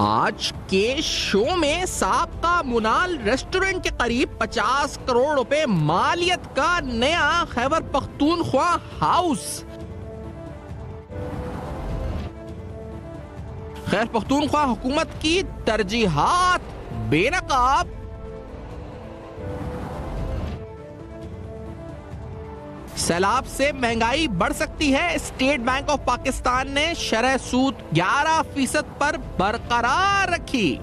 आज के शो में साबका मुनाल रेस्टोरेंट के करीब 50 करोड़ रुपए मालियत का नया खैबर पख्तूनख्वा हाउस। खैबर पख्तूनख्वा हुकूमत की तरजीहात बेनकाब। सैलाब से महंगाई बढ़ सकती है। स्टेट बैंक ऑफ पाकिस्तान ने शरह सूद 11% पर बरकरार रखी।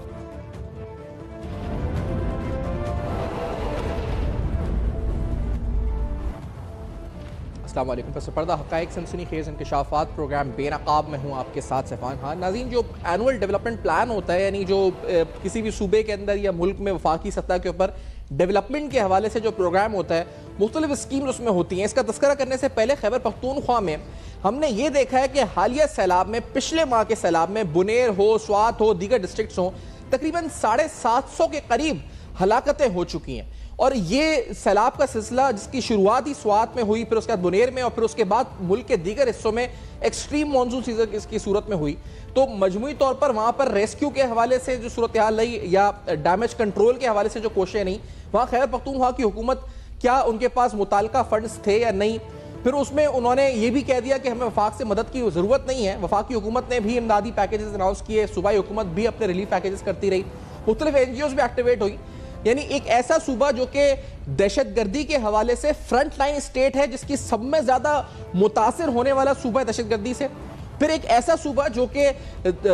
अस्सलाम वालेकुम। पर्दा हक़ाइक़ सनसनीखेज़ इंकशाफ़ात प्रोग्राम बेनकाब में हूँ आपके साथ सफ़ान खान। नाज़रीन, जो एनुअल डेवलपमेंट प्लान होता है, यानी जो किसी भी सूबे के अंदर या मुल्क में वफाकी सतह के ऊपर डेवलपमेंट के हवाले से जो प्रोग्राम होता है, मुख्तलिफ स्कीम्स उसमें होती हैं। इसका तस्करा करने से पहले खैबर पख्तूनख्वा में हमने ये देखा है कि हालिया सैलाब में, पिछले माह के सैलाब में बुनेर हो, स्वात हो, दीगर डिस्ट्रिक्ट्स हो, तकरीबन 750 के करीब हलाकतें हो चुकी हैं। और ये सैलाब का सिलसिला जिसकी शुरुआत ही स्वात में हुई, फिर उसके बाद बुनेर में और फिर उसके बाद मुल्क के दीगर हिस्सों में एक्सट्रीम मानसून सीजन इसकी सूरत में हुई, तो मजमूई तौर पर वहाँ पर रेस्क्यू के हवाले से जो सूरत हाल रही या डैमेज कंट्रोल के हवाले से जो कोशिशें नहीं, वहाँ खैबर पख्तूनख्वा की हुकूमत क्या उनके पास मुताल्लिका फंड्स थे या नहीं। फिर उसमें उन्होंने ये भी कह दिया कि हमें वफाक से मदद की ज़रूरत नहीं है। वफाकी हुकूमत ने भी इमदादी पैकेजेस अनाउंस किए, सूबाई हुकूमत भी अपने रिलीफ पैकेजेस करती रही, मुख्तलिफ NGOs भी एक्टिवेट हुई। यानी एक ऐसा सूबा जो कि दहशतगर्दी के हवाले से फ्रंट लाइन स्टेट है, जिसकी सब में ज़्यादा मुतासिर होने वाला सूबा है दहशतगर्दी से। फिर एक ऐसा सूबा जो कि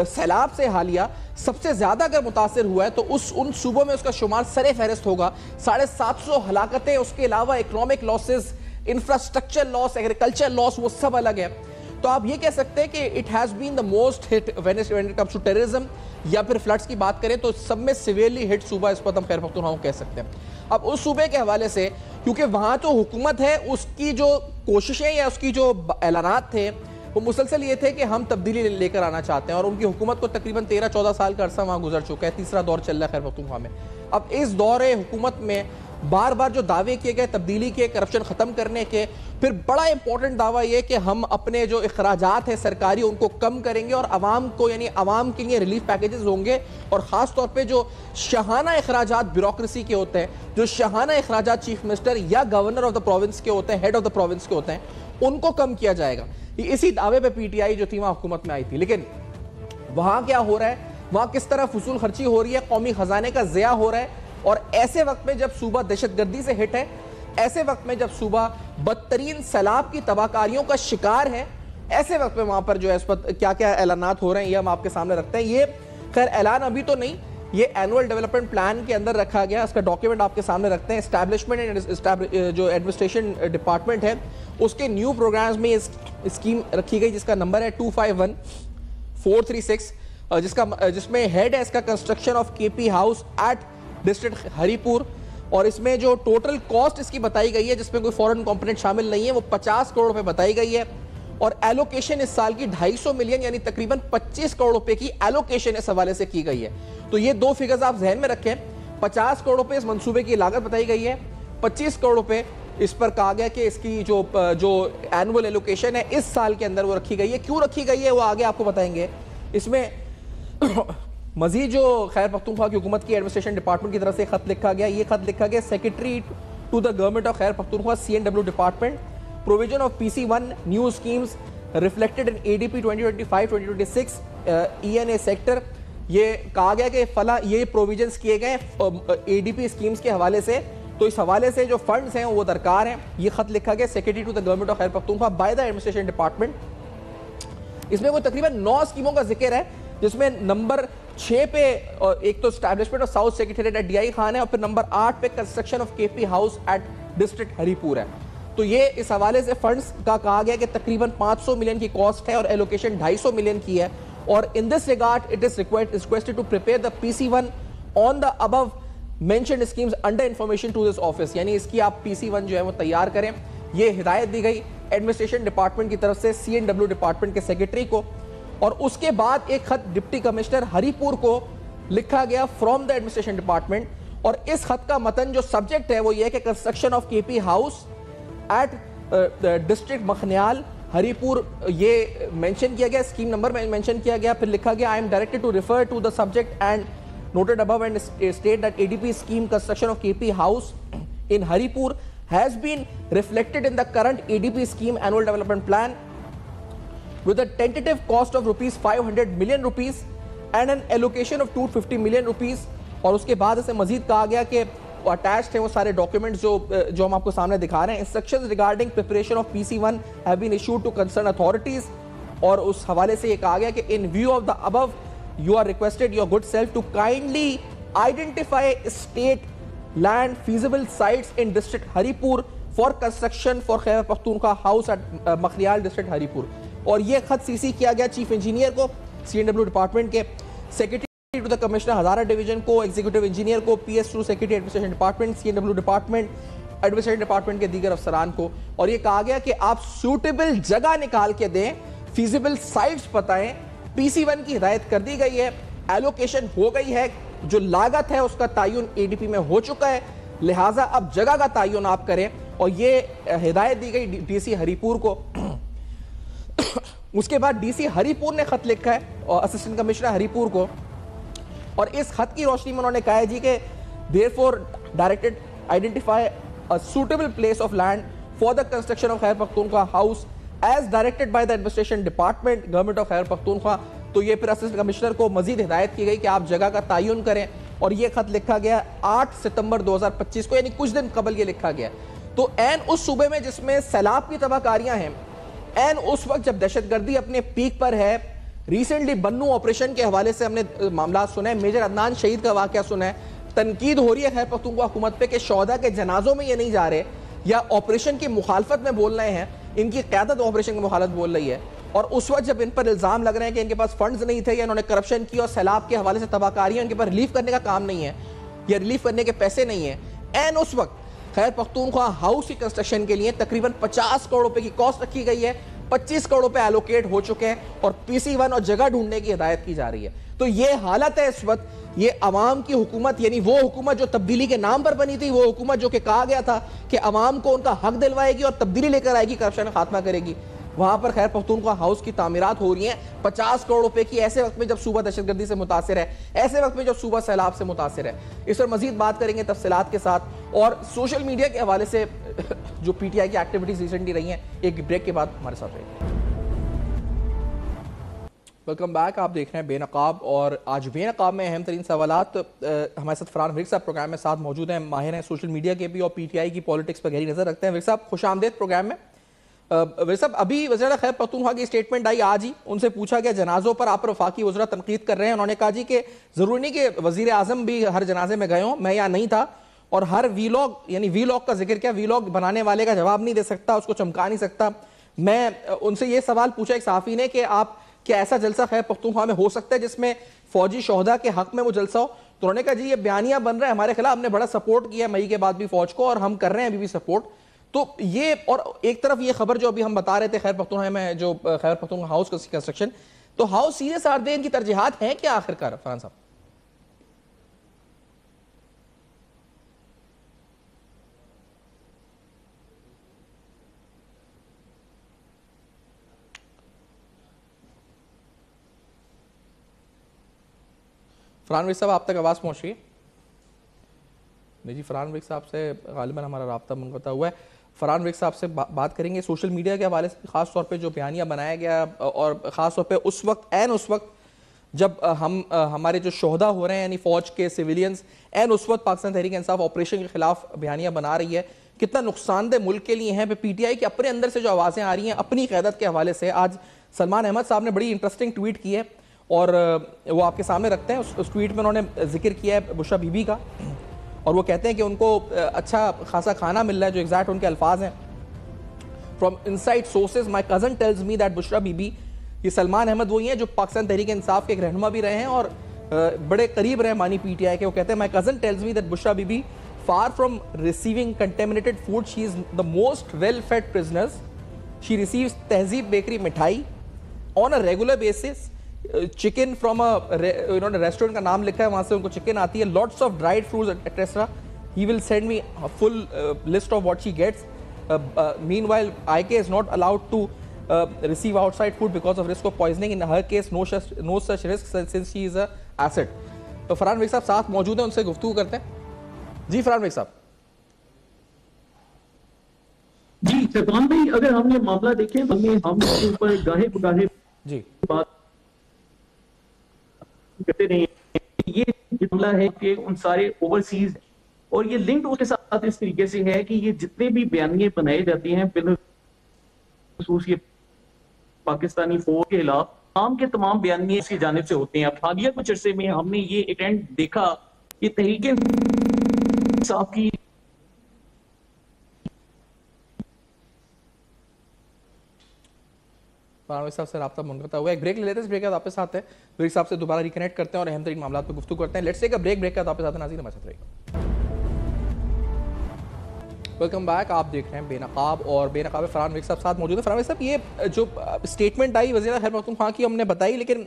सैलाब से हालिया सबसे ज्यादा अगर मुतासिर हुआ है तो उन सूबों में उसका शुमार सरे फहरिस्त होगा। 750 हलाकतें, उसके अलावा economic losses, infrastructure loss, agriculture loss, वो सब अलग है। तो आप ये कह सकते हैं कि it has been the most hit when it comes to terrorism या फिर फ्लड्स की बात करें तो सब में सिवियरली हिट सूबा इस पर हम खैबर पख्तूनख्वा कह सकते हैं। अब उस सूबे के हवाले से, क्योंकि वहां तो हुकूमत है, उसकी जो कोशिशें या उसकी जो ऐलानात थे वो मुसलसल ये थे कि हम तब्दीली लेकर आना चाहते हैं। और उनकी हुकूमत को तकरीबन 13-14 साल का अरसा वहाँ गुजर चुका है, तीसरा दौर चल रहा है खैबर पख्तूनख्वा में। अब इस दौरे हुकूमत में बार बार जो दावे किए गए तब्दीली के, करप्शन ख़त्म करने के, फिर बड़ा इंपॉर्टेंट दावा ये कि हम अपने जो अखराजात है सरकारी उनको कम करेंगे और आवाम को, यानी आवाम के लिए रिलीफ पैकेजेस होंगे। और ख़ास तौर पे जो शाहाना अखराजात ब्यूरोक्रेसी के होते हैं, जो शाहाना अखराजात चीफ मिनिस्टर या गवर्नर ऑफ द प्रोविंस के होते हैं, हेड ऑफ द प्रोविंस के होते हैं, उनको कम किया जाएगा। इसी दावे पे PTI जो थी वहां हुकूमत में आई थी। लेकिन वहां क्या हो रहा है, वहां किस तरह फजूल खर्ची हो रही है, कौमी खजाने का ज़िया हो रहा है। और ऐसे वक्त में जब सूबा दहशतगर्दी से हिट है, ऐसे वक्त में जब सूबा बदतरीन सैलाब की तबाहकारियों का शिकार है, ऐसे वक्त में वहां पर जो है इस पर क्या क्या ऐलानात हो रहे हैं ये हम आपके सामने रखते हैं। ये खैर ऐलान अभी तो नहीं, ये एनुअल डेवलपमेंट प्लान के अंदर रखा गया, इसका डॉक्यूमेंट आपके सामने रखते हैं। एस्टैब्लिशमेंट एंड जो एडमिनिस्ट्रेशन डिपार्टमेंट है उसके न्यू प्रोग्राम्स में स्कीम रखी गई जिसका नंबर है 251436, जिसमें हेड है इसका construction of KP house at district Haripur. और इसमें जो टोटल कॉस्ट इसकी बताई गई है, जिसमें कोई फॉरेन कंपोनेंट शामिल नहीं है, वो 50 करोड़ रुपए बताई गई है। और एलोकेशन इस साल की 250 मिलियन यानी तकरीबन 25 करोड़ रुपए की एलोकेशन इस हवाले से की गई है। तो ये दो फिगर्स आप जहन में रखें। 50 करोड़ रुपए इस मंसूबे की लागत बताई गई है, 25 करोड़ रुपए इस पर कहा गया कि इसकी जो एनुअल एलोकेशन है इस साल के अंदर वो रखी गई है। क्यों रखी गई है वो आगे आपको बताएंगे। इसमें मजीद जो खैबर पख्तूनख्वा की हुकूमत की एडमिनिस्ट्रेशन डिपार्टमेंट की तरफ से खत लिखा गया, ये खत लिखा गया secretary to the government of Khyber Pakhtunkhwa CNW department, provision of PC1 new schemes reflected in ADP 2025-2026 ENA sector. ये कहा गया कि फला ये प्रोविजंस किए गए ADP स्कीम्स के हवाले से, तो इस हवाले से जो फंड्स हैं वो दरकार हैं। ये खत लिखा गया secretary to the government of Khyber Pakhtunkhwa by the administration department. इसमें वो तकरीबन 9 स्कीमों का जिक्र है, जिसमें नंबर 6 पे एक तो establishment of south secretariat at DI Khan है और फिर नंबर 8 पे construction of KP house at district Haripur है। तो ये इस हवाले से फंड्स का कहा गया कि तकरीबन 500 मिलियन की कॉस्ट है और एलोकेशन 250 मिलियन की है। और in this regard it is requested to prepare the PC1 on the above mentioned schemes under information to this office, यानी इसकी आप PC1 जो है वो तैयार करें। ये हिदायत दी गई एडमिनिस्ट्रेशन डिपार्टमेंट की तरफ से CNW डिपार्टमेंट के सेक्रेटरी को। और उसके बाद एक खत डिप्टी कमिश्नर हरीपुर को लिखा गया फ्रॉम द एडमिनिस्ट्रेशन डिपार्टमेंट। और इस खत का मतन जो सब्जेक्ट है वो ये है कि construction of KP house at district Makhniyal Haripur ये मेंशन किया गया, स्कीम नंबर में मेंशन किया गया, फिर लिखा गया I am directed to refer to the subject and noted above and state that ADP scheme construction of KP house in Haripur has been reflected in the current ADP scheme annual development plan with a tentative cost of rupees 500 million rupees and an allocation of 250 million rupees। और उसके बाद इसे मजीद कहा गया कि attached है वो सारे डॉक्यूमेंट्स जो हम आपको सामने दिखा रहे हैं। Instructions regarding preparation of PC1 have been issued to concern authorities, और उस हवाले से ये कहा गया कि in view of the above you are requested your good self to kindly identify state land feasible sites in district Haripur for construction for Khyber Pakhtunkhwa house at Makhriyal district Haripur। और ये खत CC किया गया chief engineer को, CNW department के, secretary to the commissioner Hazara division को, executive engineer को, PS2 secretary administration department, CNW department, administration department के दीगर अफसरान को। और ये कहा गया कि आप सूटेबल जगह निकाल के दें, फीजिबल साइट्स बताएं। PC1 की हिदायत कर दी गई है, एलोकेशन हो गई है, जो लागत है उसका तायुन ADP में हो चुका है, लिहाजा अब जगह का तायुन आप करें। और ये हिदायत दी गई DC हरिपुर को। उसके बाद DC हरिपुर ने खत लिखा है और असिस्टेंट कमिश्नर हरिपुर को, और इस खत की रोशनी में उन्होंने कहा है जी कि therefore directed identify a suitable place of land for the construction of Khyber Pakhtunkhwa house as directed by the administration department government of Khyber Pakhtunkhwa. तो ये फिर असिस्टेंट कमिश्नर को मजीद हिदायत की गई कि आप जगह का तायुन करें, और ये खत लिखा गया 8 सितंबर 2025 को, यानी कुछ दिन कबल ये लिखा गया। तो एन उस सूबे में जिसमें सैलाब की तबाहकारियां हैं, एन उस वक्त जब दहशतगर्दी अपने पीक पर है, रिसेंटली बन्नू ऑपरेशन के हवाले से हमने मामला सुना है, मेजर अदनान शहीद का वाकया सुना है, तनकीद हो रही है खैबर पख्तूनख्वा हुकूमत पे कि शोहदा के जनाजों में ये नहीं जा रहे या ऑपरेशन की मुखालफत में बोल रहे हैं, इनकी क़यादत ऑपरेशन की मुखालफत बोल रही है। और उस वक्त जब इन पर इल्जाम लग रहे हैं कि इनके पास फंड्स नहीं थे या इन्होंने करप्शन की और सैलाब के हवाले से तबाहकारियां, इनके पास रिलीफ करने का काम नहीं है या रिलीफ करने के पैसे नहीं है, एन उस वक्त खैबर पख्तूनख्वा हाउस की कंस्ट्रक्शन के लिए तकरीबन 50 करोड़ रुपए की कॉस्ट रखी गई है, 25 करोड़ रुपए एलोकेट हो चुके हैं और PC1 और जगह ढूंढने की हिदायत की जा रही है। तो ये हालत है इस वक्त, ये अवाम की हुकूमत, यानी वो हुकूमत जो तब्दीली के नाम पर बनी थी, वो हुकूमत जो कि कहा गया था कि अवाम को उनका हक दिलवाएगी और तब्दीली लेकर आएगी, करप्शन का खात्मा करेगी, वहां पर खैबर पख्तूनख्वा हाउस की तामीरात हो रही हैं 50 करोड़ रुपए की, ऐसे वक्त में जब सूबा दहशतगर्दी से मुतासिर है, ऐसे वक्त में जब सूबा सैलाब से मुतासिर है। इस पर मजीद बात करेंगे तफसीलात के साथ, और सोशल मीडिया के हवाले से जो PTI की एक्टिविटीज रिसेंटली रही हैं, एक ब्रेक के बाद हमारे साथ रहेंगे। वेलकम बैक, आप देख रहे हैं बेनकाब, और आज बेनकाब में अहम तरीन सवालात हमारे साथ फरहान विर्क साहब प्रोग्राम में साथ मौजूद हैं, माहिर हैं सोशल मीडिया के भी और PTI की पॉलिटिक्स पर गहरी नजर रखते हैं। विर्क साहब खुश आमदेद प्रोग्राम में। विर्क साहब, अभी वज़ीर खैबर पख्तूनख्वा की स्टेटमेंट आई आज ही, उनसे पूछा गया जनाजों पर आप वफाकी वज़रा तनकीद कर रहे हैं, उन्होंने कहा जी कि जरूरी नहीं कि वज़ीर आज़म भी हर जनाजे में गए हों, मैं यहाँ नहीं था, और हर वीलॉग, यानी वीलॉग का जिक्र किया, वीलॉग बनाने वाले का जवाब नहीं दे सकता, उसको चमका नहीं सकता। मैं उनसे ये सवाल पूछा एक सहाफ़ी ने कि आप क्या ऐसा जलसा खैबर पख्तूनख्वा में हो सकता है जिसमें फौजी शोहदा के हक में वो जलसा हो? तो उन्होंने कहा जी ये बयानिया बन रहा है हमारे खिलाफ, हमने बड़ा सपोर्ट किया मई के बाद भी फौज को, और हम कर रहे हैं अभी भी सपोर्ट। तो ये, और एक तरफ ये खबर जो अभी हम बता रहे थे खैबर पख्तूनख्वा में जो खैबर पख्तूनख्वा हाउस का कंस्ट्रक्शन, तो हाउ सीरियस आर दे, इनकी तरजीहात हैं क्या आखिरकार फरहान साहब? फरहान विर्क साहब, आप तक आवाज़ पहुँच रही है? नहीं जी, फरहान विर्क साहब से गालिबन हमारा राब्ता मुनक़ता हुआ है। फरहान विर्क साहब से बात करेंगे सोशल मीडिया के हवाले से, ख़ास तौर पे जो बयानिया बनाया गया, और ख़ास तौर पे उस वक्त, एन उस वक्त जब हमारे जो शोहदा हो रहे हैं, यानी फ़ौज के सिविलियंस, एन उस वक्त पाकिस्तान तहरीक इंसाफ ऑपरेशन के खिलाफ बयानिया बना रही है, कितना नुकसानदेह मुल्क के लिए है। PTI के अपने अंदर से जो आवाज़ें आ रही हैं अपनी क़यादत के हवाले से, आज सलमान अहमद साहब ने बड़ी इंटरेस्टिंग ट्वीट की है, और वो आपके सामने रखते हैं। उस ट्वीट में उन्होंने जिक्र किया है बुशरा बीबी का, और वो कहते हैं कि उनको अच्छा खासा खाना मिल रहा है, जो एग्जैक्ट उनके अल्फाज हैं, from inside sources my cousin tells me that Bushra Bibi, ये सलमान अहमद वही हैं जो पाकिस्तान तहरीक इंसाफ के एक रहनुमा भी रहे हैं और बड़े करीब रहे मानी PTI के। वो कहते हैं my cousin tells me that Bushra Bibi far from receiving contaminated food, she is the most well fed prisoners, she receives Tehzeeb bakery mithai on a regular basis, chicken from इन्होंने रेस्टोरेंट का नाम लिखा है, वहां से उनको चिकन आती है, lots of dried fruits etcetera, he will send me full list of what she gets, meanwhile IK is not allowed to receive outside food because of risk of poisoning. In her case, no such risk since she is a asset. तो Farhan bag साहब साथ मौजूद हैं, उनसे गुफ्तगू करते हैं। जी Farhan bag साहब। जी सलमान भाई, अगर हमने मामला देखें, हम इसके ऊपर गाहे बगाहे जी बात करते रहे। ये मामला है कि उन सारे ओवरसीज और ये लिंक्ड उसके साथ इस तरीके से है कि ये जितने भी बयानिए बनाए जाते हैं बिलखसूस ये पाकिस्तानी फौज के खिलाफ तमाम के तमाम बयानिए इसकी जानिब से होते हैं। अब हालिया कुछ अरसे में हमने ये एक ट्रेंड देखा कि तहरीक इंसाफ की फरहान साहब से रब्ता मुनक़ता हुआ। एक ब्रेक ले लेते हैं, इस ब्रेक के बाद वापस आते हैं, ब्रेक साहब से दोबारा रिकनेक्ट करते हैं और अहम तरीन मामला पर गुफ्तगू करते हैं। Let's take a break, break के बाद वापस आते हैं। नाज़रीन हमारे साथ रहिएगा। Welcome back. आप देख रहे हैं बेनकाब और बेनकाब फरहान बेग साहब साथ मौजूद है। फरहान बेग साहब, ये जो स्टेटमेंट आई वज़ीर खैबर पख्तूनख्वा की हमने बताई, लेकिन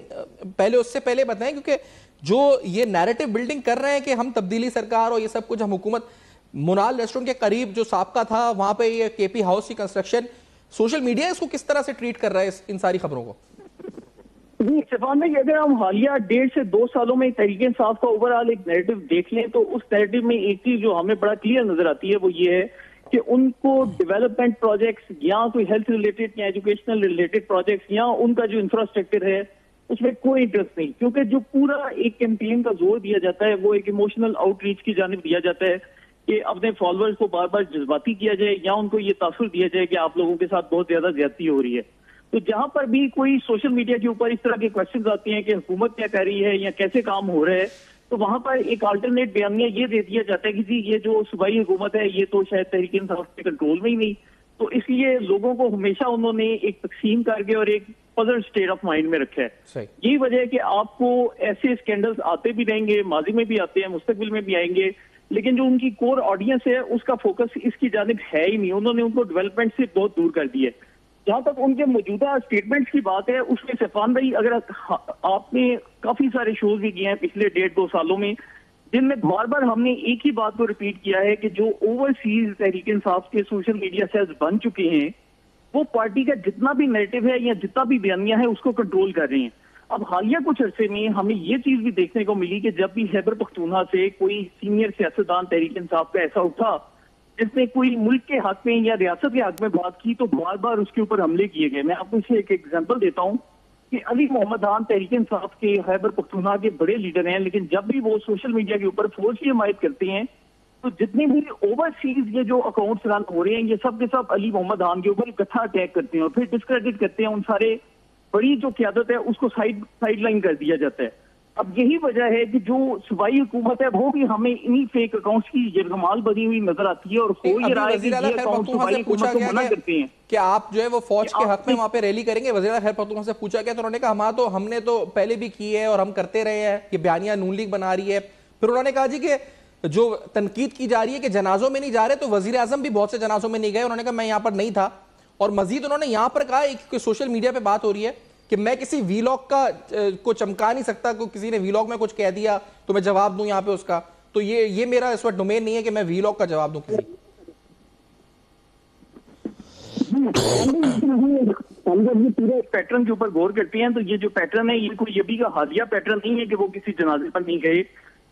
पहले उससे पहले बताएं, क्योंकि जो ये नैरेटिव बिल्डिंग कर रहे हैं कि हम तब्दीली सरकार और ये सब कुछ, हम हुकूमत, मुनाल रेस्टोरेंट के करीब जो साबका था वहां पे ये केपी हाउस की कंस्ट्रक्शन, सोशल मीडिया इसको किस तरह से ट्रीट कर रहा है इन सारी खबरों को? जी सफान भाई, अगर हम हालिया 1.5 से 2 सालों में तहरीक इंसाफ का ओवरऑल एक नैरेटिव देख लें तो उस नैरेटिव में एक चीज जो हमें बड़ा क्लियर नजर आती है वो ये है कि उनको डेवलपमेंट प्रोजेक्ट्स या कोई हेल्थ रिलेटेड या एजुकेशनल रिलेटेड प्रोजेक्ट्स या उनका जो इंफ्रास्ट्रक्चर है उसमें कोई इंटरेस्ट नहीं, क्योंकि जो पूरा एक कैंपेन का जोर दिया जाता है वो एक इमोशनल आउटरीच की जानिब दिया जाता है कि अपने फॉलोअर्स को बार बार जज्बाती किया जाए या उनको ये तासुर दिया जाए कि आप लोगों के साथ बहुत ज्यादा ज्यादती हो रही है। तो जहां पर भी कोई सोशल मीडिया के ऊपर इस तरह के क्वेश्चंस आते हैं कि हुकूमत क्या कर रही है या कैसे काम हो रहा है, तो वहां पर एक अल्टरनेट बयानिया ये दे दिया जाता है कि जी ये जो सूबाई हुकूमत है ये तो शायद तहरीक इंसाफ के कंट्रोल में ही नहीं। तो इसलिए लोगों को हमेशा उन्होंने एक तकसीम करके और एक पजल स्टेट ऑफ माइंड में रखा है। यही वजह है कि आपको ऐसे स्कैंडल्स आते भी रहेंगे, माजी में भी आते हैं, मुस्तकबिल में भी आएंगे, लेकिन जो उनकी कोर ऑडियंस है उसका फोकस इसकी जानिब है ही नहीं। उन्होंने उनको डेवलपमेंट से बहुत दूर कर दिया है। जहां तक उनके मौजूदा स्टेटमेंट्स की बात है उसमें सफान भाई, अगर आपने काफी सारे शोज भी किए हैं पिछले 1.5-2 सालों में जिनमें बार बार हमने एक ही बात को रिपीट किया है कि जो ओवरसीज तहरीक इंसाफ के सोशल मीडिया सेल्स बन चुके हैं वो पार्टी का जितना भी नैरेटिव है या जितना भी बयानिया है उसको कंट्रोल कर रहे हैं। अब हालिया कुछ अरसे में हमें ये चीज भी देखने को मिली कि जब भी खैबर पख्तूनख्वा से कोई सीनियर सियासतदान तहरीक इंसाफ का ऐसा उठा जिसने कोई मुल्क के हक में या रियासत के हक में बात की तो बार बार उसके ऊपर हमले किए गए। मैं आपको इसे एक एग्जांपल देता हूं कि अली मोहम्मद खान तहरीक इंसाफ के खैबर पख्तूनख्वा के बड़े लीडर हैं, लेकिन जब भी वो सोशल मीडिया के ऊपर फौज की हिमायत करते हैं तो जितने भी ओवरसीज ये जो अकाउंट्स रन हो रहे हैं ये सब के सब अली मोहम्मद खान के ऊपर इकट्ठा अटैक करते हैं और फिर डिस्क्रेडिट करते हैं। उन सारे बड़ी जो क्यादत है उसको साइडलाइन कर दिया जाता है। अब यही वजह है कि जो सूबाई हुकूमत है वो भी हमें इन्हीं फेक अकाउंट्स की यरगमाल बनी हुई नजर आती है और हो ये रहा है कि ये अकाउंट सूबाई हुकूमत को मना करते हैं कि आप जो है वो फौज के हक में वहां पे रैली करेंगे। वज़ीर खैर पख्तूनख्वा से पूछा गया तो उन्होंने कहा हमने तो पहले भी की है और हम करते रहे हैं, ये बयानिया नून लीग बना रही है। फिर उन्होंने कहा जी कि जो तनकीद की जा रही है कि जनाजों में नहीं जा रहे, तो वजीर आजम भी बहुत से जनाजों में नहीं गए। उन्होंने कहा मैं यहाँ पर नहीं था। और मजीद उन्होंने यहाँ पर कहा कि सोशल मीडिया पे बात हो रही है कि मैं किसी वीलॉग का को चमका नहीं सकता, को किसी ने वीलॉग में कुछ कह दिया तो मैं जवाब दूं यहाँ पे उसका। तो ये मेरा इस वक्त डोमेन नहीं है कि मैं वीलॉग का जवाब दूं किसी। हम जब ये पूरे पैटर्न के ऊपर गौर करते हैं तो ये जो पैटर्न है ये कोई अभी का हालिया पैटर्न नहीं है कि वो किसी जनाजे पर नहीं गए।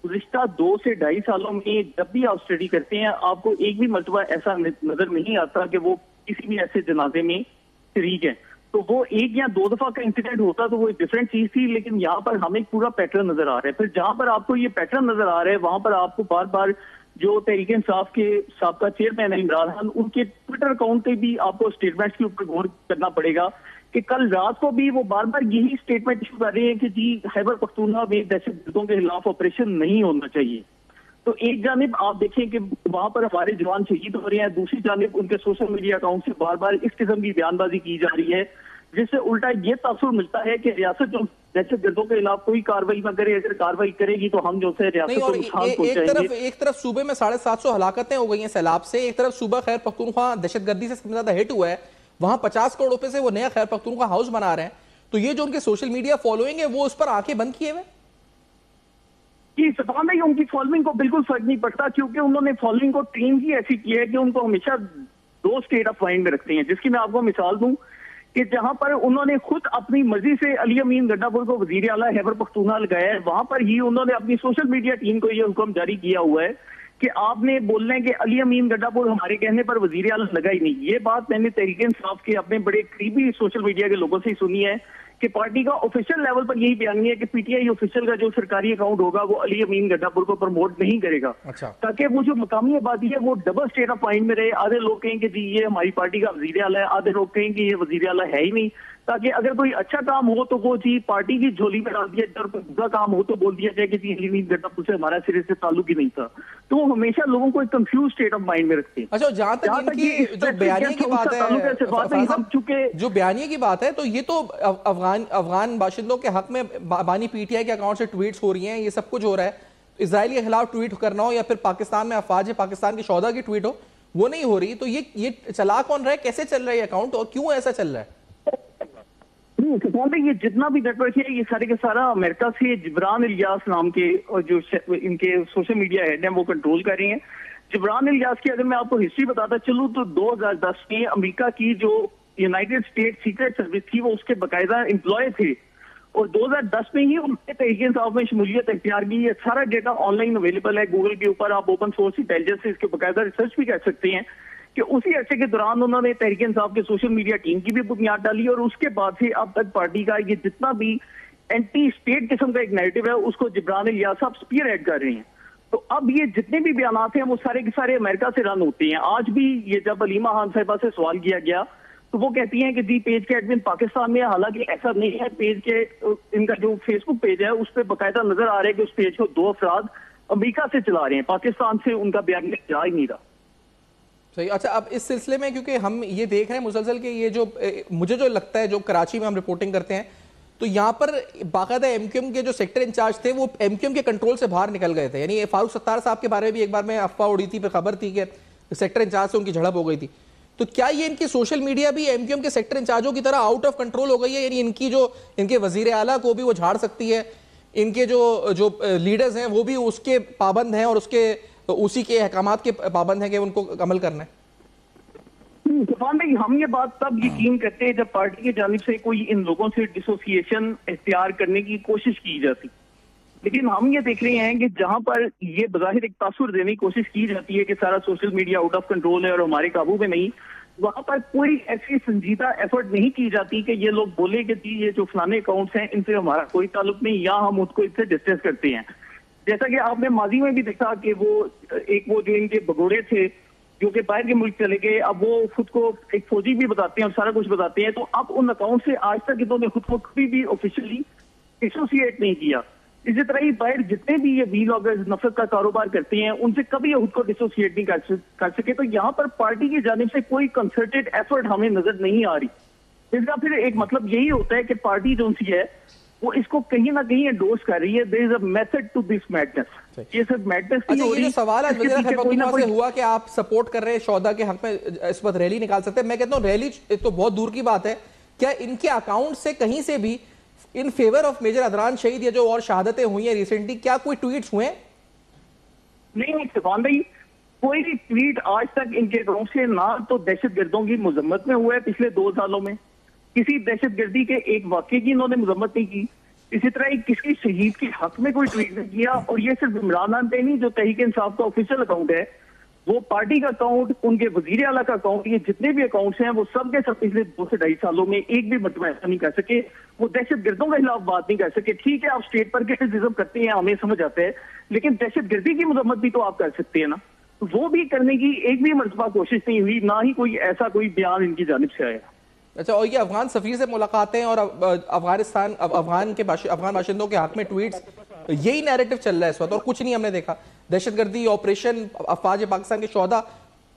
गुज़िश्ता 2 से 2.5 सालों में जब भी आप स्टडी करते हैं आपको एक भी मरतबा ऐसा नजर नहीं आता कि वो किसी भी ऐसे जनाजे में शरीक है। तो वो 1 या 2 दफा का इंसिडेंट होता तो वो एक डिफरेंट चीज थी, लेकिन यहाँ पर हमें पूरा पैटर्न नजर आ रहा है। फिर जहां पर आपको ये पैटर्न नजर आ रहा है वहां पर आपको बार बार जो तहरीक इंसाफ के साबका चेयरमैन है इमरान खान, उनके ट्विटर अकाउंट पे भी आपको स्टेटमेंट्स के ऊपर गौर करना पड़ेगा कि कल रात को भी वो बार बार यही स्टेटमेंट इशू कर रहे हैं कि जी खैबर पख्तूनख्वा में दहशतगर्दों के खिलाफ ऑपरेशन नहीं होना चाहिए। तो एक जानिब आप देखें कि वहां पर हमारे जवान शहीद हो रहे हैं, दूसरी जानिब उनके सोशल मीडिया अकाउंट से बार बार इस किस्म की बयानबाजी की जा रही है जिससे उल्टा ये तासुर मिलता है कि रियासत जो दहशतगर्दों के खिलाफ कोई कार्रवाई न करे, अगर कार्रवाई करेगी तो हम जो है रियासत को नुकसान पहुंचाएंगे। एक तरफ सूबे में 750 हलाकतें हो गई हैं सैलाब से, एक तरफ सूबा खैर पख्तूनख्वा दहशतगर्दी से सबसे ज्यादा हिट हुआ है, वहां 50 करोड़ रुपए से वो नया खैर पख्तूनख्वा हाउस बना रहे हैं। तो ये जो उनके सोशल मीडिया फॉलोइंग है वो उस पर आंखें बंद किए हुए जी सफान भाई, उनकी फॉलोइंग को बिल्कुल फर्क नहीं पड़ता क्योंकि उन्होंने फॉलोइंग को ट्रेन ही ऐसी की है कि उनको हमेशा 2 स्टेट ऑफ माइंड में रखते हैं। जिसकी मैं आपको मिसाल दूं कि जहां पर उन्होंने खुद अपनी मर्जी से अली अमीन गड्ढापुर को वजीर आला खैबर पख्तूनख्वा लगाया है, वहां पर ही उन्होंने अपनी सोशल मीडिया टीम को यह हुक्म जारी किया हुआ है कि आपने बोलना है कि अली अमीन गड्ढापुर हमारे कहने पर वजीर आला लगा ही नहीं। ये बात मैंने तहरीक इंसाफ के अपने बड़े करीबी सोशल मीडिया के लोगों से ही सुनी है कि पार्टी का ऑफिशियल लेवल पर यही बयान है कि पीटीआई ऑफिशियल का जो सरकारी अकाउंट होगा वो अली अमीन गड्ढापुर को प्रमोट नहीं करेगा। अच्छा। ताकि वो जो मकामी आबादी है वो डबल स्टेट ऑफ माइंड में रहे। आधे लोग कहें कि जी ये हमारी पार्टी का वजीर आला है, आधे लोग कहें कि ये वजीर आला है ही नहीं, ताकि अगर कोई अच्छा काम हो तो वो जी पार्टी की झोली में डाल दिया जाए और कोई बुरा काम हो तो बोल दिया जाए कि जी अली अमीन गड्ढापुर से हमारा सिरे से ताल्लुक ही नहीं था। तो वो हमेशा लोगों को एक कंफ्यूज स्टेट ऑफ माइंड में रखते हैं। अच्छा, जहां तक इनकी जो बयानिए की बात है, हम चुके जो बयानिए की बात है, तो ये तो अफगान बाशिंदों के हक में बानी पीटीआई के अकाउंट से ट्वीट्स हो रही हैं, ये सब कुछ हो रहा है। इजराइल के खिलाफ ट्वीट करना हो या फिर पाकिस्तान में अफवाज पाकिस्तान के शौदा की ट्वीट हो, वो नहीं हो रही। तो ये चला कौन रहा है, कैसे चल रहा है ये अकाउंट और क्यों ऐसा चल रहा है? ये जितना भी नेटवर्क है ये सारे के सारा अमेरिका से जिब्रान इलियास नाम के और जो इनके सोशल मीडिया हेड हैं वो कंट्रोल कर रहे हैं। जिब्रान इलियास की अगर मैं आपको हिस्ट्री बताता चलूं तो 2010 में अमेरिका की जो यूनाइटेड स्टेट सीक्रेट सर्विस थी वो उसके बाकायदा एम्प्लॉय थे और 2010 में ही उन्होंने तहरीक इंसाफ में शमूलियत इख्तियार की। ये सारा डेटा ऑनलाइन अवेलेबल है गूगल के ऊपर, आप ओपन सोर्स इंटेलिजेंस से इसके बाकायदा रिसर्च भी कर सकते हैं कि उसी अरसे के दौरान उन्होंने तहरीक इंसाफ के सोशल मीडिया टीम की भी बुनियाद डाली और उसके बाद से अब तक पार्टी का ये जितना भी एंटी स्टेट किस्म का एक नैरेटिव है उसको जिब्रान इलियास साहब स्पीयर हेड कर रहे हैं। तो अब ये जितने भी बयान हैं वो सारे के सारे अमेरिका से रन होते हैं। आज भी ये जब अलीमा खान साहिबा से सवाल किया गया तो वो कहती हैं कि जी पेज के एडमिन पाकिस्तान में, हालांकि ऐसा नहीं है। पेज के इनका जो फेसबुक पेज है उस पर बाकायदा नजर आ रहा है कि उस पेज को 2 अफराद अमेरिका से चला रहे हैं, पाकिस्तान से उनका बयान जा ही नहीं रहा। सही। अच्छा, अब इस सिलसिले में क्योंकि हम ये देख रहे हैं मुसलसल के ये जो मुझे जो लगता है जो कराची में हम रिपोर्टिंग करते हैं तो यहाँ पर बाकायदा एमक्यूएम के जो सेक्टर इंचार्ज थे वो एमक्यूएम के कंट्रोल से बाहर निकल गए थे। यानी फारूक सत्तार साहब के बारे में भी एक बार में अफवाह उड़ी थी, पर खबर थी कि सेक्टर इंचार्ज से उनकी झड़प हो गई थी। तो क्या ये इनकी सोशल मीडिया भी एमक्यूएम के सेक्टर इंचार्जों की तरह आउट ऑफ कंट्रोल हो गई है? यानी इनके वजीर आला को भी वो झाड़ सकती है, इनके जो लीडर्स हैं वो भी उसके पाबंद हैं और उसी के अहकामात के पाबंद हैं कि उनको अमल करना है? तूफान भाई, हम ये बात तब यकीन करते हैं जब पार्टी की जानिब से कोई इन लोगों से डिसोसिएशन इख्तियार करने की कोशिश की जाती। लेकिन हम ये देख रहे हैं कि जहां पर ये बज़ाहिर एक तासुर देने की कोशिश की जाती है कि सारा social media out of control है और हमारे काबू में नहीं, वहां पर कोई ऐसी संजीदा एफर्ट नहीं की जाती कि ये लोग बोले कि जी ये जो फलाने अकाउंट्स हैं इनसे हमारा कोई ताल्लुक नहीं या हम उसको इससे डिस्कस करते हैं। जैसा कि आपने माजी में भी देखा कि वो जो इनके भगोड़े थे जो कि बाहर के मुल्क चले गए, अब वो खुद को एक फौजी भी बताते हैं और सारा कुछ बताते हैं। तो अब उन अकाउंट से आज तक इन्होंने खुद को कभी भी ऑफिशियली एसोसिएट नहीं किया। इसी तरह ही बाहर जितने भी ये व्लॉगर्स नफरत का कारोबार करते हैं उनसे कभी खुद को डिसोसिएट नहीं कर सके। तो यहाँ पर पार्टी की जानिब से कोई कंसर्टेड एफर्ट हमें नजर नहीं आ रही। इसका फिर एक मतलब यही होता है कि पार्टी जो सी है वो इसको कहीं ना कहीं एंडोर्स कर रही है। There is a method to this madness. ये सब मैडनेस नहीं हो रही। ये जो सवाल आज वज़ीर खैबर पख्तूनख्वा से हुआ कि आप सपोर्ट कर रहे हैं शौदा के हक में इस वक्त रैली निकाल सकते हैं, मैं कहता हूँ रैली तो बहुत दूर की बात है। क्या इनके अकाउंट से कहीं से भी in favour of major Adnan Shahid या जो और शहादतें हुई हैं रिसेंटली, क्या कोई ट्वीट्स हुए? नहीं तूफान भाई, कोई भी ट्वीट आज तक इनके अकाउंट से ना तो दहशतगर्दों की मजम्मत में हुआ है पिछले 2 सालों में, किसी दहशतगर्दी के एक वाक्य की इन्होंने मजम्मत नहीं की, इसी तरह ही किसी शहीद के हक में कोई ट्वीट नहीं किया। और ये सिर्फ इमरान खान पे नहीं, जो तहरीक इंसाफ का ऑफिशियल अकाउंट है, वो पार्टी का अकाउंट, उनके वजीर आला का अकाउंट, ये जितने भी अकाउंट्स हैं वो सब के सब पिछले 2 से 2.5 सालों में एक भी मरतबा ऐसा नहीं कर सके। वो दहशतगर्दों के खिलाफ बात नहीं कर सके। ठीक है, आप स्टेट पर क्रिटिसिज्म करते हैं, हमें समझ आता है, लेकिन दहशतगर्दी की मजम्मत भी तो आप कर सकते हैं ना। वो भी करने की एक भी मरतबा कोशिश नहीं हुई, ना ही कोई ऐसा कोई बयान इनकी जानिब से आया। अच्छा, और ये अफगान सफीर से मुलाकातें और अफगान बाशिंदों के हक में ट्वीट्स, यही नैरेटिव चल रहा है इस वक्त और कुछ नहीं हमने देखा। दहशतगर्दी, ऑपरेशन, अफवाज पाकिस्तान के शौदा,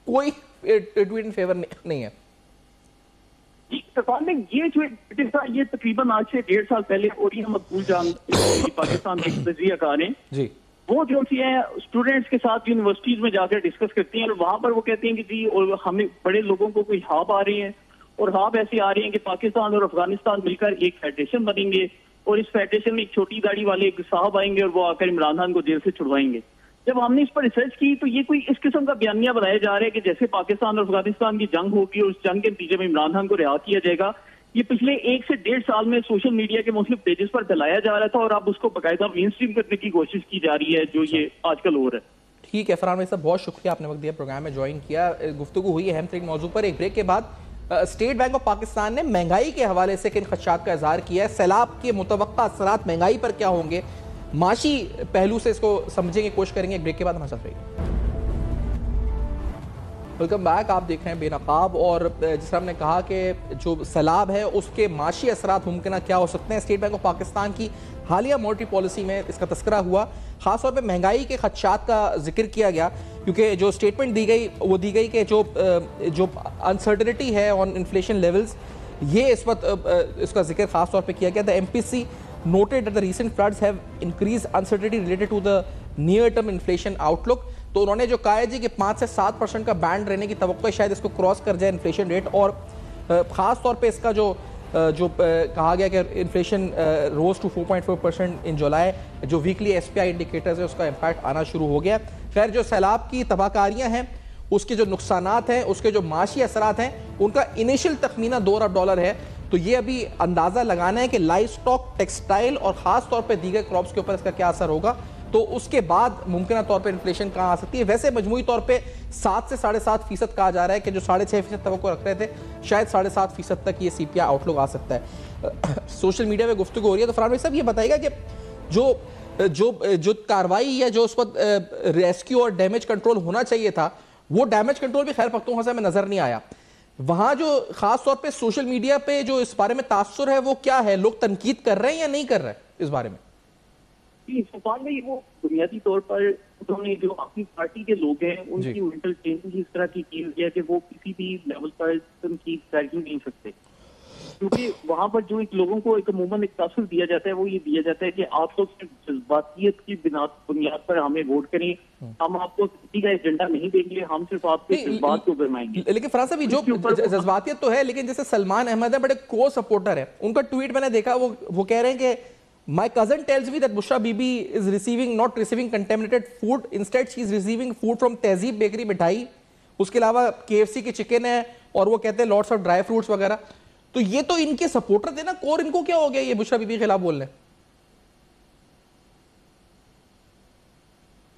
कोई ट्वीट इन फेवर नहीं है। ये जो था ये तकरीबन आज से 1.5 साल पहले ओरिया मकबूल जान पाकिस्तान के वज़ीर कार हैं जी, वो जो सी है स्टूडेंट्स के साथ यूनिवर्सिटीज में जाकर डिस्कस करती हैं और वहां पर वो कहते हैं कि जी और हमें बड़े लोगों को कोई हाब आ रहे हैं और हाब ऐसे आ रहे हैं कि पाकिस्तान और अफगानिस्तान मिलकर एक फेडरेशन बनेंगे और इस फेडरेशन में एक छोटी दाढ़ी वाले एक साहब आएंगे और वो आकर इमरान खान को जेल से छुड़वाएंगे। जब हमने इस पर रिसर्च की तो ये कोई इस किस्म का बयानिया बनाया जा रहा है कि जैसे पाकिस्तान और अफगानिस्तान की जंग होगी और उस जंग के नतीजे में इमरान खान को रिहा किया जाएगा। ये पिछले 1 से 1.5 साल में सोशल मीडिया के मुख्तलिफ पेजेस पर फैलाया जा रहा था और अब उसको बाकायदा मेन स्ट्रीम करने की कोशिश की जा रही है, जो ये आजकल हो रहा है। ठीक है फरहान भाई साहब, बहुत शुक्रिया, आपने वक्त दिया, प्रोग्राम में ज्वाइन किया। गुफ्तगू हुई अहम तरीन मौजू पर। एक ब्रेक के बाद स्टेट बैंक ऑफ पाकिस्तान ने महंगाई के हवाले से किन खदशात का इजहार किया है, सैलाब के मुतवक्का असरात महंगाई पर क्या होंगे, माशी पहलू से इसको समझेंगे, कोशिश करेंगे। एक ब्रेक के बाद हमारे साथ रहिए। वेलकम बैक, आप देख रहे हैं बेनकाब। और जिस तरह हमने कहा कि जो सैलाब है उसके माशी असरात मुमकिन क्या हो सकते हैं, स्टेट बैंक ऑफ पाकिस्तान की हालिया मॉनेटरी पॉलिसी में इसका तस्करा हुआ। खासतौर पे महंगाई के खदशात का जिक्र किया गया, क्योंकि जो स्टेटमेंट दी गई वो दी गई कि जो अनसर्टनिटी है ऑन इन्फ्लेशन लेवल्स, ये इस वक्त इसका जिक्र खास तौर पे किया गया था। MPC noted that the recent floods have increased uncertainty related to the near term inflation outlook। तो उन्होंने जो कहा है जी कि 5 से 7% का बैंड रहने की तवक्को, शायद इसको क्रॉस कर जाए इन्फ्लेशन रेट। और ख़ास तौर पे इसका जो कहा गया कि इन्फ्लेशन रोज टू 4.4% इन जुलाई, जो वीकली SPI इंडिकेटर्स है उसका इम्पैक्ट आना शुरू हो गया। खैर, जो सैलाब की तबाहकारियाँ हैं, उसके जो नुकसानात हैं, उसके जो माशी असरात हैं, उनका इनिशियल तखमीना $2 अरब है। तो ये अभी अंदाज़ा लगाना है कि लाइव स्टॉक, टेक्सटाइल और ख़ास तौर पे दीगर क्रॉप्स के ऊपर इसका क्या असर होगा। तो उसके बाद मुमकिन तौर पे इन्फ्लेशन कहाँ आ सकती है। वैसे मजमूई तौर पे 7 से 7.5% कहा जा रहा है कि जो 6.5% तवक्को रख रहे थे, शायद 7.5% तक ये CPI आउटलुक आ सकता है। सोशल मीडिया में गुफ्तगू हो रही है, तो फरहान भाई साहब ये बताइएगा कि जो कार्रवाई या जो उस पर रेस्क्यू और डैमेज कंट्रोल होना चाहिए था, वो डैमेज कंट्रोल भी खैर पख्तूनख्वा में नजर नहीं आया। वहां जो खास तौर पे सोशल मीडिया पे जो इस बारे में तासुर है वो क्या है, लोग तनकीद कर रहे हैं या नहीं कर रहे हैं इस बारे में? सुफान भाई, वो बुनियादी तौर पर उन्होंने जो अपनी पार्टी के लोग हैं उनकी मेंटल ट्रेनिंग इस तरह की है कि वो किसी भी लेवल पर तनकीद कर ही नहीं सकते, क्योंकि वहां पर जो एक लोगों को एक अमूमन एक तासुर दिया जाता है, वो ये दिया जाता है कि आप तो सिर्फ जज्बातियत की बुनियाद पर हमें वोट करें, हम आपको किसी का एजेंडा नहीं देंगे, हम सिर्फ आपके जज्बात को गरमाएंगे। लेकिन फराज साहब, जो जज्बातियत तो है, लेकिन जैसे सलमान अहमद है, बड़े को सपोर्टर है, उनका ट्वीट मैंने देखा, वो कह रहे हैं कि My cousin tells me that Bushra Bibi is not receiving contaminated food. Instead, she is receiving food from Tehzeeb Bakery मिठाई, उसके अलावा KFC की चिकन है, और वो कहते हैं लॉट्स ऑफ ड्राई फ्रूट्स वगैरह। तो ये तो इनके सपोर्टर थे ना, और इनको क्या हो गया ये बुशरा बीबी के खिलाफ बोल रहे हैं?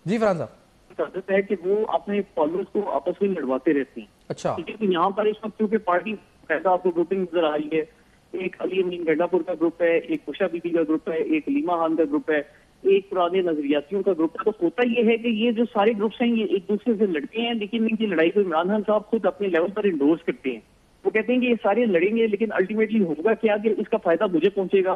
जी फरहान साहब, है कि वो अपने फॉलोअर्स को आपस में लड़वाते रहते हैं। अच्छा, लेकिन यहाँ पर इस वक्त क्योंकि पार्टी पैदा आपको ग्रुपिंग नजर आ रही है, एक अली अमीन गंडापुर का ग्रुप है, एक बुशरा बीबी का ग्रुप है, एक लीमा खान का ग्रुप है, एक पुराने नजरियातियों का ग्रुप है। तो होता यह है कि ये जो सारे ग्रुप्स हैं ये एक दूसरे से लड़ते हैं, लेकिन इनकी लड़ाई को इमरान खान साहब खुद अपने लेवल पर इंडोर्स करते हैं। वो कहते हैं कि ये सारे लड़ेंगे, लेकिन अल्टीमेटली होगा क्या कि इसका फायदा मुझे पहुंचेगा,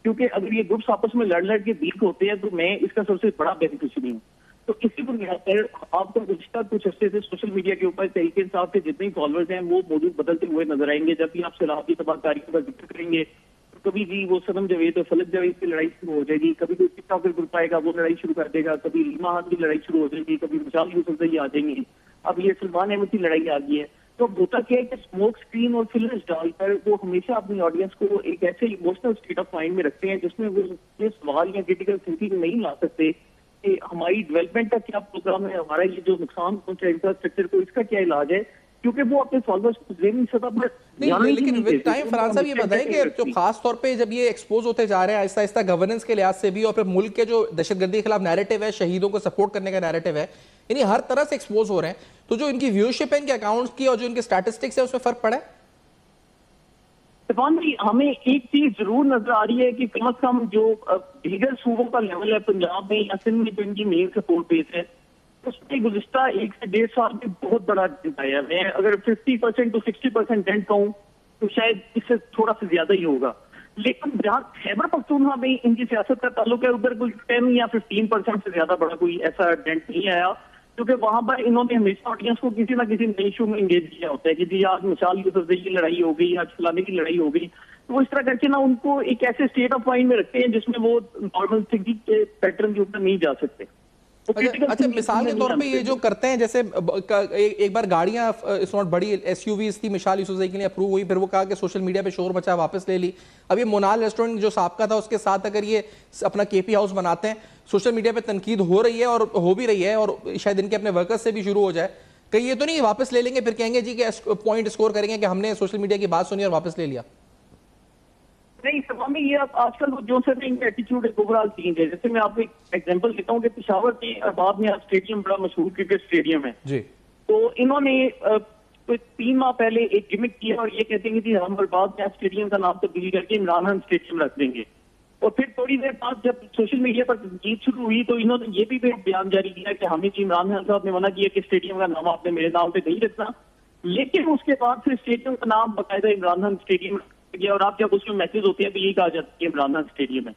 क्योंकि अगर ये ग्रुप्स आपस में लड़ के वीक होते हैं तो मैं इसका सबसे बड़ा बेनिफिशियरी हूँ। तो इसी बुनियाद पर आपको गुज़श्ता कुछ हफ्ते से सोशल मीडिया के ऊपर तहरीक इंसाफ के जितने फॉलोअर्स हैं वो मौजूद बदलते हुए नजर आएंगे। जब भी आप सैलाब की तबाहकारियों का जिक्र करेंगे, तो कभी भी वो सनम जावेद और फलक जावेद की लड़ाई शुरू हो जाएगी, कभी कोई टिकटॉकर ग्रुप आएगा वो लड़ाई शुरू कर देगा, कभी लीमा खान की लड़ाई शुरू हो जाएगी, कभी मिसाल यूसुफजई आ जाएंगे, अब ये सलमान अहमद की लड़ाई आ गई है। तो होता क्या है कि स्मोक स्क्रीन और फिल्म डालकर वो हमेशा अपनी ऑडियंस को एक ऐसे इमोशनल स्टेट ऑफ माइंड में रखते हैं जिसमें वो ये सवाल या क्रिटिकल थिंकिंग नहीं ला सकते कि हमारी डेवलपमेंट का क्या प्रोग्राम है, हमारा ये जो नुकसान पहुंचा है इंफ्रास्ट्रक्चर को, इसका क्या इलाज है, क्योंकि वो अपने फॉलोअर्स को ज़हनी सतह पर नहीं। लेकिन विद टाइम फरहान साहब ये बताएं कि जो खास तौर पे जब ये एक्सपोज होते जा रहे हैं आहिस्ता आहिस्ता गवर्नेंस के लिहाज से भी, और फिर मुल्क के जो दहशतगर्दी के खिलाफ नैरेटिव है, शहीदों को सपोर्ट करने का नैरेटिव है, यानी हर तरह से एक्सपोज हो रहे हैं, तो जो इनकी व्यूअरशिप है, इनके अकाउंट्स की और जो इनके स्टैटिस्टिक्स है, उसमें फर्क पड़ा है? भाई, हमें एक चीज जरूर नजर आ रही है कि कम से कम जो दीगर सूबों का लेवल है, पंजाब में या सिंध में जो इनकी मेन सपोर्ट बेस है, उसमें गुज़श्ता 1 से 1.5 साल में बहुत बड़ा डेंट आया। मैं अगर 50% to 60% डेंट कहूँ तो शायद इससे थोड़ा सा ज्यादा ही होगा। लेकिन जहाँ खैबर पख्तूनख्वा में इनकी सियासत का ताल्लुक है, उधर कोई 10 या 15% से ज्यादा बड़ा कोई ऐसा डेंट नहीं आया, क्योंकि वहां पर इन्होंने हमेशा ऑडियंस को किसी ना किसी नए इशू में इंगेज किया होता है कि जी आज मिसाल यूसुफजई की लड़ाई हो गई, आज फलाने की लड़ाई हो गई। तो वो इस तरह करके ना उनको एक ऐसे स्टेट ऑफ माइंड में रखते हैं जिसमें वो नॉर्मल थिंकिंग के पैटर्न के ऊपर नहीं जा सकते। अच्छा, मिसाल के तौर पे ये जो करते हैं, जैसे एक बार गाड़ियां इस नॉट बड़ी SUVs थी, मिसाल यूसुफजई के लिए अप्रूव हुई, फिर वो कहा कि सोशल मीडिया पे शोर मचा, वापस ले ली। अब ये मोनाल रेस्टोरेंट जो साबका था उसके साथ अगर ये अपना KP हाउस बनाते हैं, सोशल मीडिया पे तनकीद हो रही है और हो भी रही है, और शायद इनके अपने वर्कर्स से भी शुरू हो जाए, कहीं ये तो नहीं वापस ले लेंगे फिर कहेंगे जी कि पॉइंट स्कोर करेंगे कि हमने सोशल मीडिया की बात सुनी और वापस ले लिया? नहीं सभा में ये आप आजकल वो जो सर इनका एटीट्यूड एक ओवरऑल चेंज है। जैसे मैं आपको एक एग्जांपल देता हूँ कि पेशावर के अरबाब में स्टेडियम बड़ा मशहूर क्रिकेट स्टेडियम है जी। तो इन्होंने कोई 3 माह पहले एक गिमिक किया और ये कहते हैं कि हम अरबाब में स्टेडियम का नाम तब्दील करके इमरान खान स्टेडियम रख देंगे। और फिर थोड़ी देर बाद जब सोशल मीडिया पर जीत शुरू हुई तो इन्होंने ये भी बयान जारी किया कि हमें जी इमरान खान साहब ने मना किया कि स्टेडियम का नाम आपने मेरे नाम पे नहीं रखना, लेकिन उसके बाद फिर स्टेडियम का नाम बाकायदा इमरान खान स्टेडियम गया और आप जब उसमें मैसेज होते हैं तो यही कहा जाता है कि इमरान खान स्टेडियम है।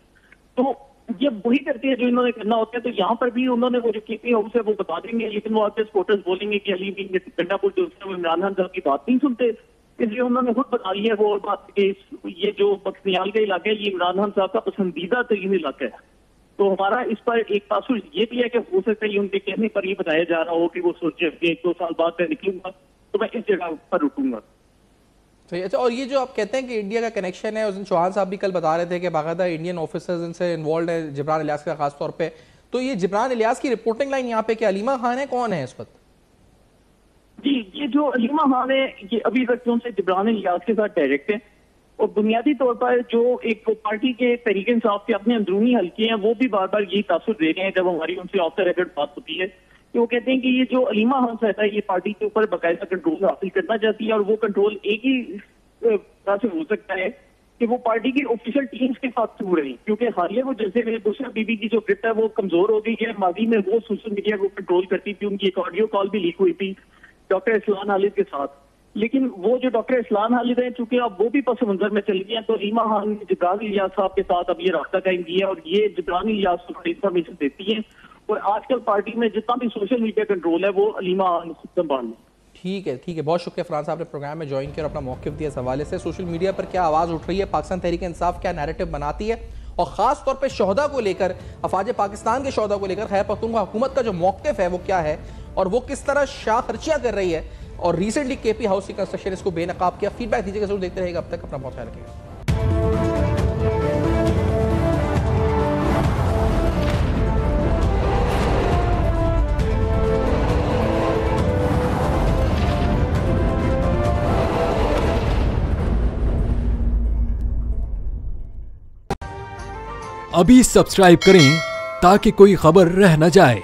तो ये वही करते हैं जो इन्होंने करना होता है। तो यहाँ पर भी उन्होंने वो जो केपी हाउस है वो बता देंगे, लेकिन वो आपके सपोर्टर्स बोलेंगे कि अली भी गंडापुर जो वो इमरान खान साहब की बात नहीं सुनते, इसलिए उन्होंने खुद बता दी है वो और बात कि ये जो बख्तियाल का इलाका है ये इमरान खान साहब का पसंदीदा तरीन इलाका है। तो हमारा इस पर एक तासुर ये भी है कि हो सकता है उनके कहने पर ये बताया जा रहा हो कि वो सोचे 1-2 साल बाद मैं निकलूंगा तो मैं इस जगह पर रुकूंगा। तो अच्छा, और ये जो आप कहते हैं कि इंडिया का कनेक्शन है, उस दिन चौहान साहब भी कल बता रहे थे कि बाकायदा इंडियन ऑफिसर्स इनसे इन्वॉल्व है, जिब्रान इलियास का खास तौर पे, तो ये जिब्रान इलियास की रिपोर्टिंग लाइन यहाँ पे कि अलीमा खान है, कौन है इस वक्त? जी, ये जो अलीमा खान है ये अभी तक उनसे जिब्रान इलियास के साथ डायरेक्ट है और बुनियादी तौर पर जो एक पार्टी के तहरीक इंसाफ के अपने अंदरूनी हल्के हैं वो भी बार बार यही तासुर दे रहे हैं जब हमारी उनसे ऑफ द रिकॉर्ड बात होती है कि वो कहते हैं कि ये जो अलीमा खान साहब है ये पार्टी के ऊपर बाकायदा कंट्रोल हासिल करना चाहती है और वो कंट्रोल एक ही तरह से हो सकता है कि वो पार्टी की ऑफिशियल टीम्स के साथ थ्रू रही, क्योंकि हालिया वो जैसे मेरे बुशरा बीबी की जो ग्रिप है वो कमजोर हो गई है। माजी में वो सोशल मीडिया को कंट्रोल करती थी, उनकी एक ऑडियो कॉल भी लीक हुई थी डॉक्टर इस्लान खालिद के साथ, लेकिन वो जो डॉक्टर इस्लान खालिद है चूंकि अब वो भी पस मंजर में चल गए हैं तो अलीमा खान ने जिब्रान इलियास साहब के साथ अब ये रास्ता कायम किया और ये जिब्रान इलियास को थोड़ी इन्फॉर्मेशन देती है और आजकल पार्टी में जितना भी सोशल मीडिया कंट्रोल है वो अलीमा खान संभाल लें। ठीक है, बहुत शुक्रिया फरहान साहब ने प्रोग्राम में ज्वाइन किया और अपना मौक़िफ़ दिया इस हवाले से। सोशल मीडिया पर क्या आवाज़ उठ रही है, पाकिस्तान तहरीक इंसाफ क्या नैरेटिव बनाती है और ख़ास तौर पे शोहदा को लेकर, अफवाज पाकिस्तान के शोहदा को लेकर खैबर पख्तूनख्वा हुकूमत का जो मौक़िफ़ है वो क्या है और वो किस तरह शाह खर्चियाँ कर रही है और रिसेंटली केपी हाउस की कंस्ट्रक्शन इसको बेनकाब किया। फीडबैक दीजिएगा, जरूर देखते रहेगा। अब तक अपना बहुत ख्याल रखिएगा। अभी सब्सक्राइब करें ताकि कोई खबर रह न जाए।